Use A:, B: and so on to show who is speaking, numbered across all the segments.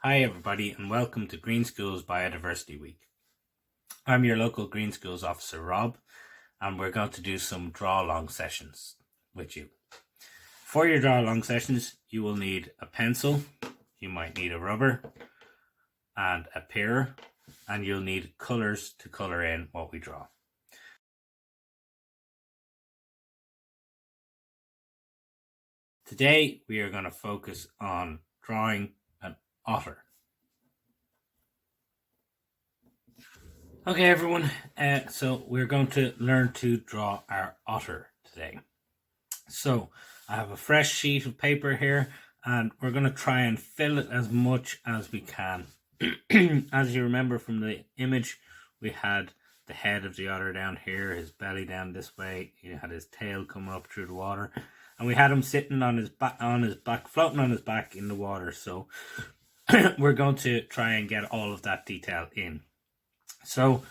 A: Hi everybody and welcome to Green Schools Biodiversity Week. I'm your local Green Schools officer Rob and we're going to do some draw along sessions with you. For your draw along sessions you will need a pencil, you might need a rubber and a pair, and you'll need colours to colour in what we draw. Today we are going to focus on drawing an otter. Okay everyone, so we're going to learn to draw our otter today. So I have a fresh sheet of paper here and we're going to try and fill it as much as we can. As you remember from the image, we had the head of the otter down here, his belly down this way, he had his tail come up through the water, and we had him sitting on his back, floating on his back in the water. So we're going to try and get all of that detail in. So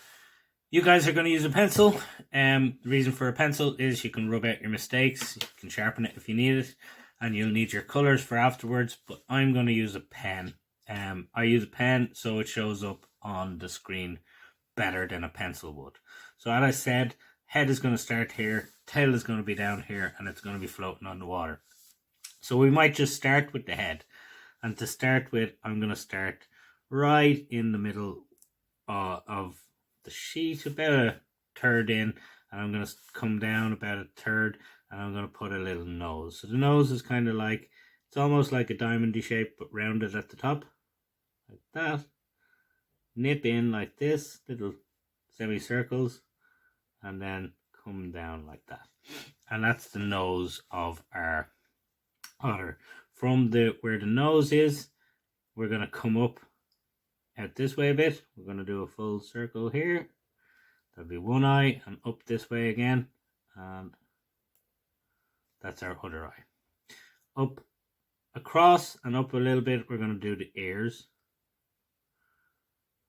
A: you guys are going to use a pencil. The reason for a pencil is you can rub out your mistakes, you can sharpen it if you need it, and you'll need your colours for afterwards, but I'm going to use a pen. I use a pen so it shows up on the screen better than a pencil would. So as I said, head is going to start here, tail is going to be down here, and it's going to be floating on the water. So we might just start with the head. And to start with, I'm going to start right in the middle of the sheet, about a third in, and I'm going to come down about a third, and I'm going to put a little nose. So the nose is kind of like, it's almost like a diamondy shape but rounded at the top, like that. Nip in like this, little semicircles, and then come down like that. And that's the nose of our otter. From where the nose is, we're going to come up out this way a bit. We're going to do a full circle here. There'll be one eye, and up this way again, and that's our other eye. Up, across, and up a little bit, we're going to do the ears,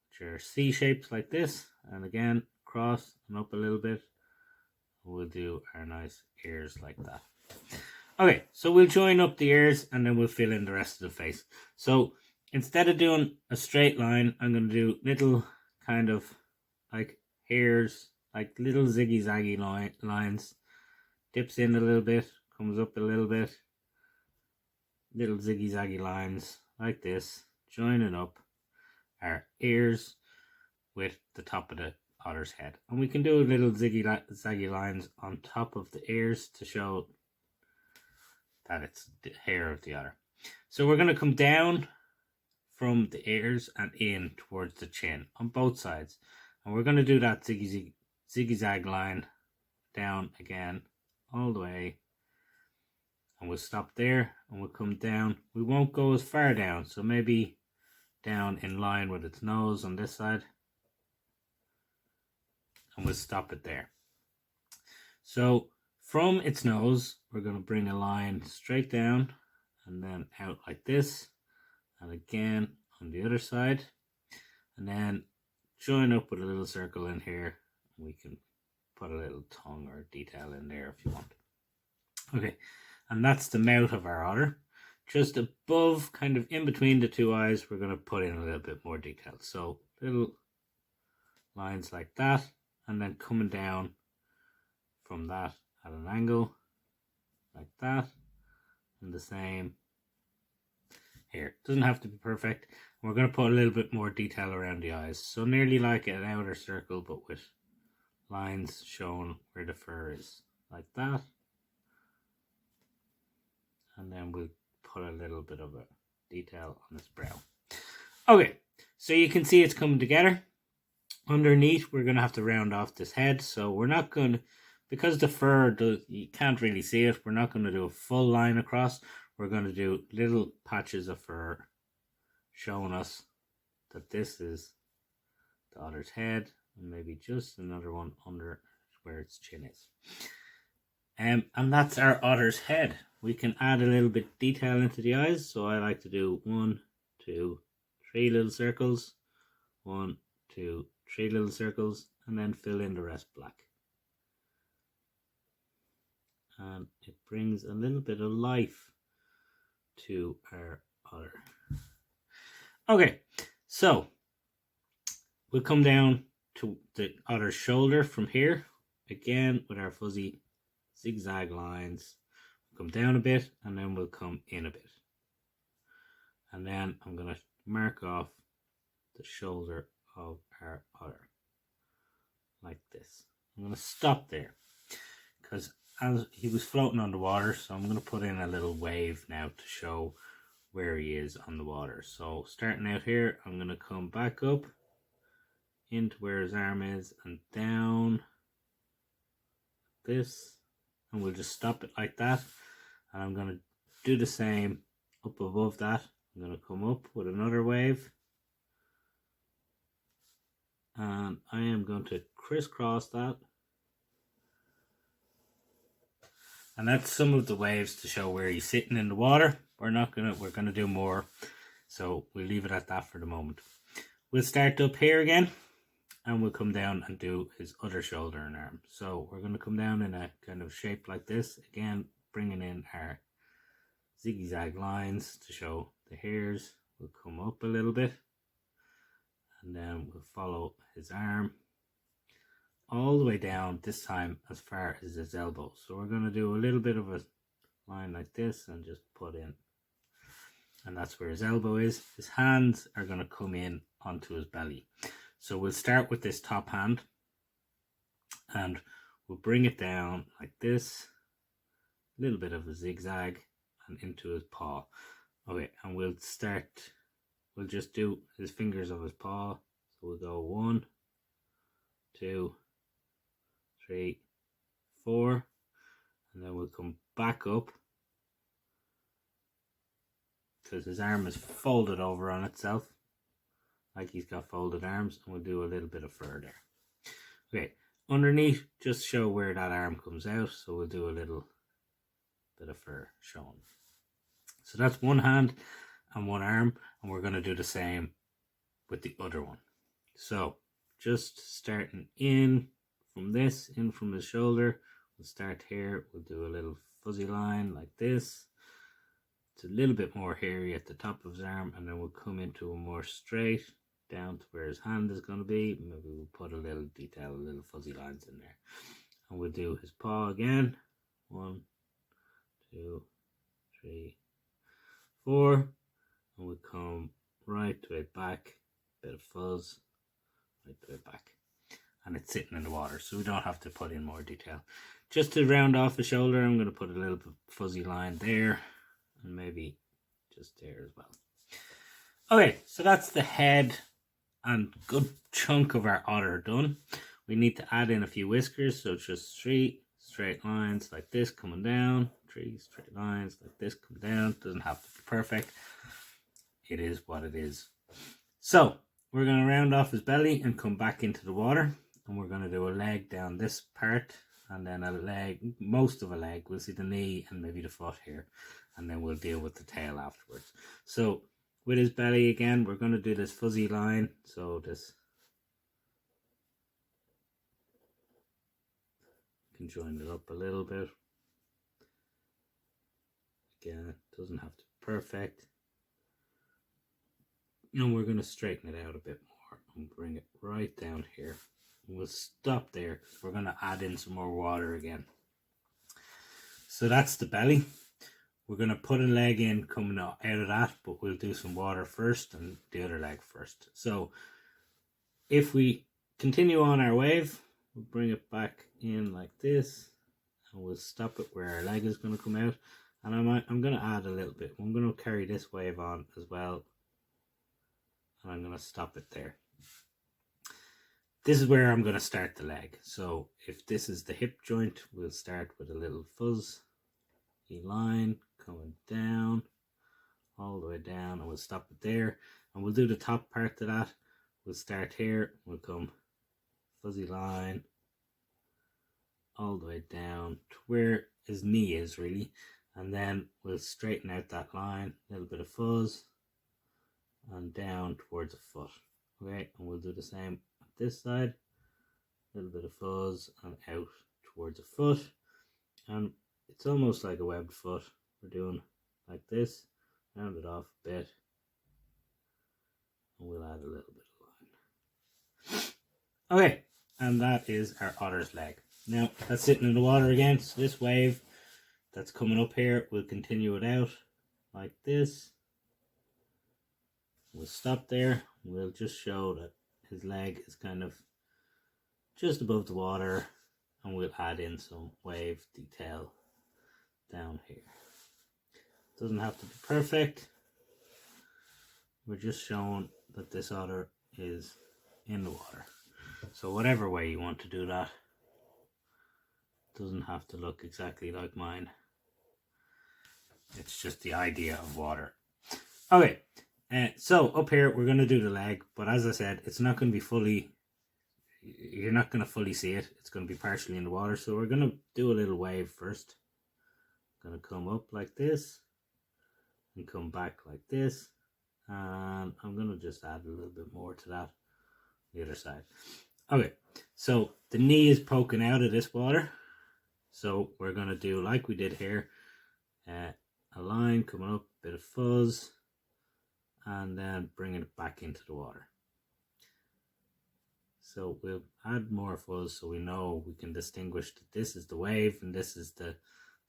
A: which are C shapes like this, and again, across and up a little bit, we'll do our nice ears like that. Okay, so we'll join up the ears, and then we'll fill in the rest of the face. So instead of doing a straight line, I'm going to do little kind of like hairs, like little ziggy-zaggy lines. Dips in a little bit, comes up a little bit. Little ziggy-zaggy lines like this, joining up our ears with the top of the otter's head. And we can do little ziggy-zaggy lines on top of the ears to show that it's the hair of the otter. So we're going to come down from the ears and in towards the chin on both sides. And we're going to do that ziggy-zag line down again all the way. And we'll stop there and we'll come down. We won't go as far down, so maybe down in line with its nose on this side. And we'll stop it there. So from its nose, we're going to bring a line straight down and then out like this. And again on the other side. And then join up with a little circle in here. We can put a little tongue or detail in there if you want. Okay, and that's the mouth of our otter. Just above, kind of in between the two eyes, we're going to put in a little bit more detail. So little lines like that, and then coming down from that at an angle like that, and the same here. Doesn't have to be perfect. We're going to put a little bit more detail around the eyes, so nearly like an outer circle but with lines showing where the fur is, like that. And then we'll put a little bit of a detail on his brow. Okay, so you can see it's coming together. Underneath, we're going to have to round off this head, so we're not going to, because the fur, you can't really see it, we're not going to do a full line across. We're going to do little patches of fur showing us that this is the otter's head, and maybe just another one under where its chin is. And that's our otter's head. We can add a little bit detail into the eyes, so I like to do 1, 2, 3 little circles, 1, 2, 3 little circles, and then fill in the rest black. And it brings a little bit of life to our otter. Okay, so we'll come down to the other shoulder from here, again with our fuzzy zigzag lines. Come down a bit and then we'll come in a bit. And then I'm going to mark off the shoulder of our otter like this. I'm going to stop there because as he was floating on the water, so I'm going to put in a little wave now to show where he is on the water. So starting out here, I'm going to come back up into where his arm is and down this, and we'll just stop it like that. And I'm going to do the same up above that. I'm going to come up with another wave, and I am going to crisscross that. And that's some of the waves to show where he's sitting in the water. We're gonna do more, so we'll leave it at that for the moment. We'll start up here again, and we'll come down and do his other shoulder and arm. So we're gonna come down in a kind of shape like this, again bringing in our zigzag lines to show the hairs. We'll come up a little bit, and then we'll follow his arm all the way down, this time as far as his elbow. So we're going to do a little bit of a line like this and just put in, and that's where his elbow is. His hands are going to come in onto his belly. So we'll start with this top hand and we'll bring it down like this, a little bit of a zigzag, and into his paw. Okay, and we'll just do his fingers of his paw. So we'll go 1, 2, 3, 4, and then we'll come back up because his arm is folded over on itself, like he's got folded arms, and we'll do a little bit of fur there. Okay, underneath, just show where that arm comes out, so we'll do a little bit of fur showing. So that's one hand and one arm, and we're going to do the same with the other one. So just starting in from this, in from the shoulder, we'll start here. We'll do a little fuzzy line like this. It's a little bit more hairy at the top of his arm, and then we'll come into a more straight down to where his hand is going to be. Maybe we'll put a little detail, a little fuzzy lines in there. And we'll do his paw again. 1, 2, 3, 4. And we'll come right to it back, bit of fuzz, right to it back. And it's sitting in the water, so we don't have to put in more detail. Just to round off the shoulder, I'm going to put a little fuzzy line there, and maybe just there as well. Okay, so that's the head and good chunk of our otter done. We need to add in a few whiskers, so just 3 straight lines like this coming down, 3 straight lines like this coming down. Doesn't have to be perfect. It is what it is. So we're going to round off his belly and come back into the water. And we're going to do a leg down this part, and then a leg, most of a leg. We'll see the knee and maybe the foot here, and then we'll deal with the tail afterwards. So with his belly again, we're going to do this fuzzy line. So this can join it up a little bit. Again, it doesn't have to be perfect. And we're going to straighten it out a bit more and bring it right down here. We'll stop there because we're going to add in some more water again. So that's the belly. We're going to put a leg in coming out of that, but we'll do some water first and the other leg first. So if we continue on our wave, we'll bring it back in like this, and we'll stop it where our leg is going to come out. And I'm going to add a little bit. I'm going to carry this wave on as well, and I'm going to stop it there. This is where I'm going to start the leg. So if this is the hip joint, we'll start with a little fuzzy line coming down, all the way down, and we'll stop it there. And we'll do the top part of that. We'll start here, we'll come fuzzy line all the way down to where his knee is really. And then we'll straighten out that line, a little bit of fuzz, and down towards the foot. Okay, and we'll do the same this side, a little bit of fuzz and out towards the foot, and it's almost like a webbed foot. We're doing like this, round it off a bit, and we'll add a little bit of line. Okay, and that is our otter's leg. Now that's sitting in the water again, so this wave that's coming up here, we'll continue it out like this. We'll stop there. We'll just show that his leg is kind of just above the water, and we'll add in some wave detail down here. Doesn't have to be perfect. We're just showing that this otter is in the water. So whatever way you want to do that, doesn't have to look exactly like mine. It's just the idea of water. Okay, so up here we're going to do the leg, but as I said, it's not going to be fully, you're not going to fully see it. It's going to be partially in the water. So we're going to do a little wave first. Going to come up like this and come back like this. And I'm going to just add a little bit more to that, the other side. Okay, so the knee is poking out of this water. So we're going to do like we did here, a line coming up, bit of fuzz, and then bringing it back into the water. So we'll add more fuzz so we know we can distinguish that this is the wave and this is the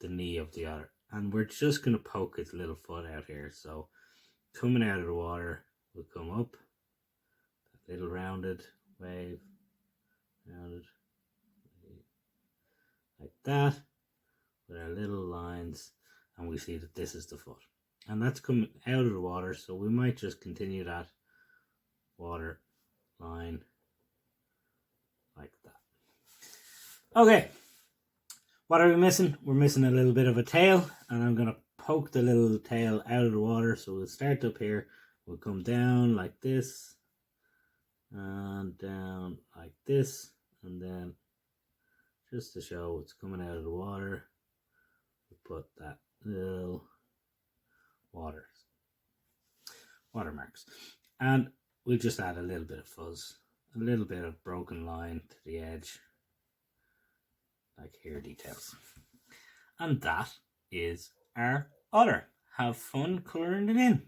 A: knee of the otter. And we're just going to poke its little foot out here. So coming out of the water, we'll come up, that little rounded wave, rounded, like that, with our little lines, and we see that this is the foot. And that's coming out of the water, so we might just continue that water line like that. Okay, what are we missing? We're missing a little bit of a tail, and I'm going to poke the little tail out of the water. So we'll start up here, we'll come down like this, and down like this, and then just to show it's coming out of the water, we put that little watermarks, and we'll just add a little bit of fuzz, a little bit of broken line to the edge, like here details. And that is our otter. Have fun colouring it in.